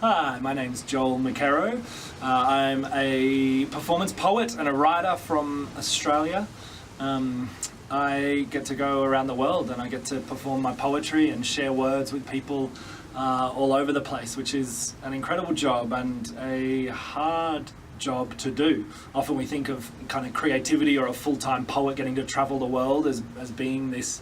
Hi, my name's Joel McKerrow. I'm a performance poet and a writer from Australia. I get to go around the world and I get to perform my poetry and share words with people all over the place, which is an incredible job and a hard job to do. Often we think of kind of creativity or a full-time poet getting to travel the world as being this,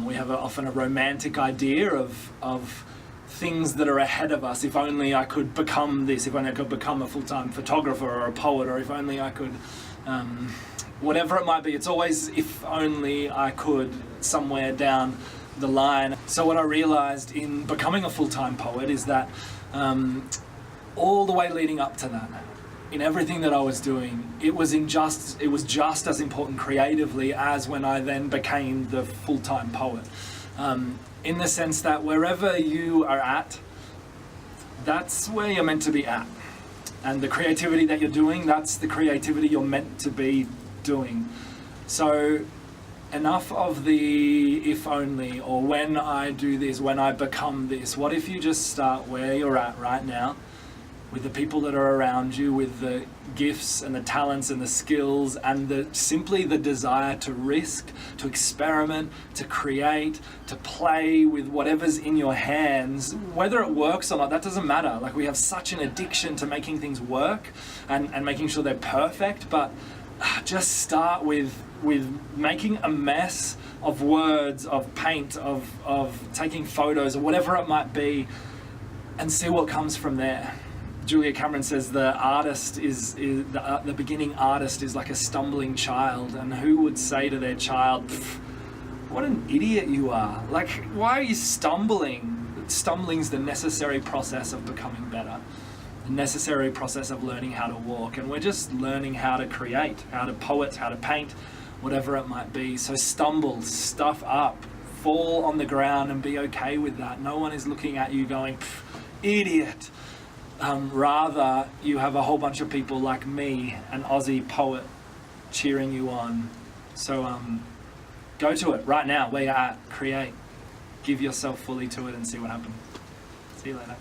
we have often a romantic idea of things that are ahead of us. If only I could become this, if only I could become a full-time photographer or a poet, or if only I could, whatever it might be. It's always if only I could somewhere down the line. So what I realized in becoming a full-time poet is that all the way leading up to that, in everything that I was doing, it was just as important creatively as when I then became the full-time poet. In the sense that wherever you are at, that's where you're meant to be at. And the creativity that you're doing, that's the creativity you're meant to be doing. So enough of the if only, or when I do this, when I become this. What if you just start where you're at right now, with the people that are around you, with the gifts and the talents and the skills and simply the desire to risk, to experiment, to create, to play with whatever's in your hands. Whether it works or not, that doesn't matter. Like, we have such an addiction to making things work and making sure they're perfect, but just start with making a mess of words, of paint, of taking photos, or whatever it might be, and see what comes from there. Julia Cameron says the beginning artist is like a stumbling child, and who would say to their child, what an idiot you are. Like, why are you stumbling? Stumbling's the necessary process of becoming better, the necessary process of learning how to walk, and we're just learning how to create, how to poet, how to paint, whatever it might be. So stumble, stuff up, fall on the ground and be okay with that. No one is looking at you going, idiot. Rather, you have a whole bunch of people like me, an Aussie poet, cheering you on. So go to it right now, where you're at, create, give yourself fully to it and see what happens. See you later.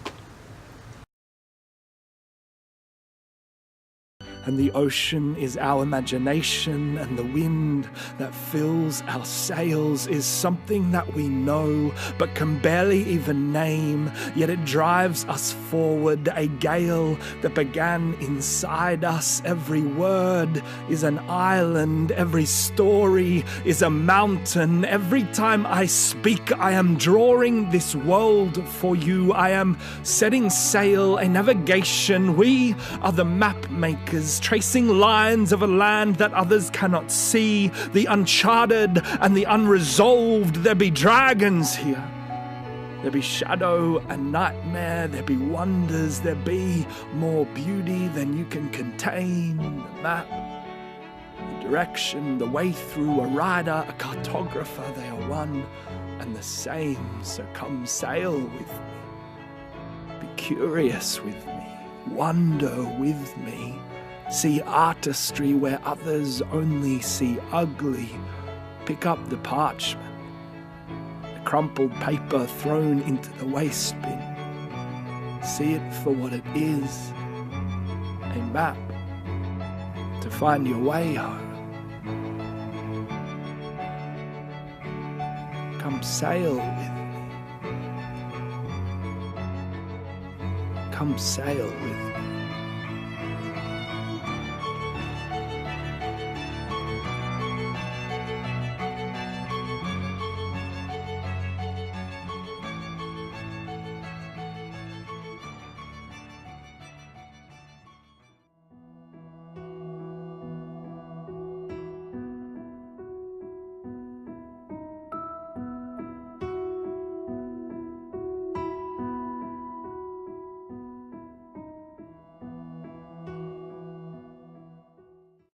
And the ocean is our imagination, and the wind that fills our sails is something that we know but can barely even name, yet it drives us forward, a gale that began inside us. Every word is an island, every story is a mountain. Every time I speak, I am drawing this world for you. I am setting sail, a navigation. We are the map makers, tracing lines of a land that others cannot see, the uncharted and the unresolved. There be dragons here, there be shadow and nightmare, there be wonders, there be more beauty than you can contain. The map, the direction, the way through, a rider, a cartographer, they are one and the same. So come sail with me, be curious with me, wonder with me. See artistry where others only see ugly. Pick up the parchment, the crumpled paper thrown into the waste bin. See it for what it is, a map to find your way home. Come sail with me. Come sail with me.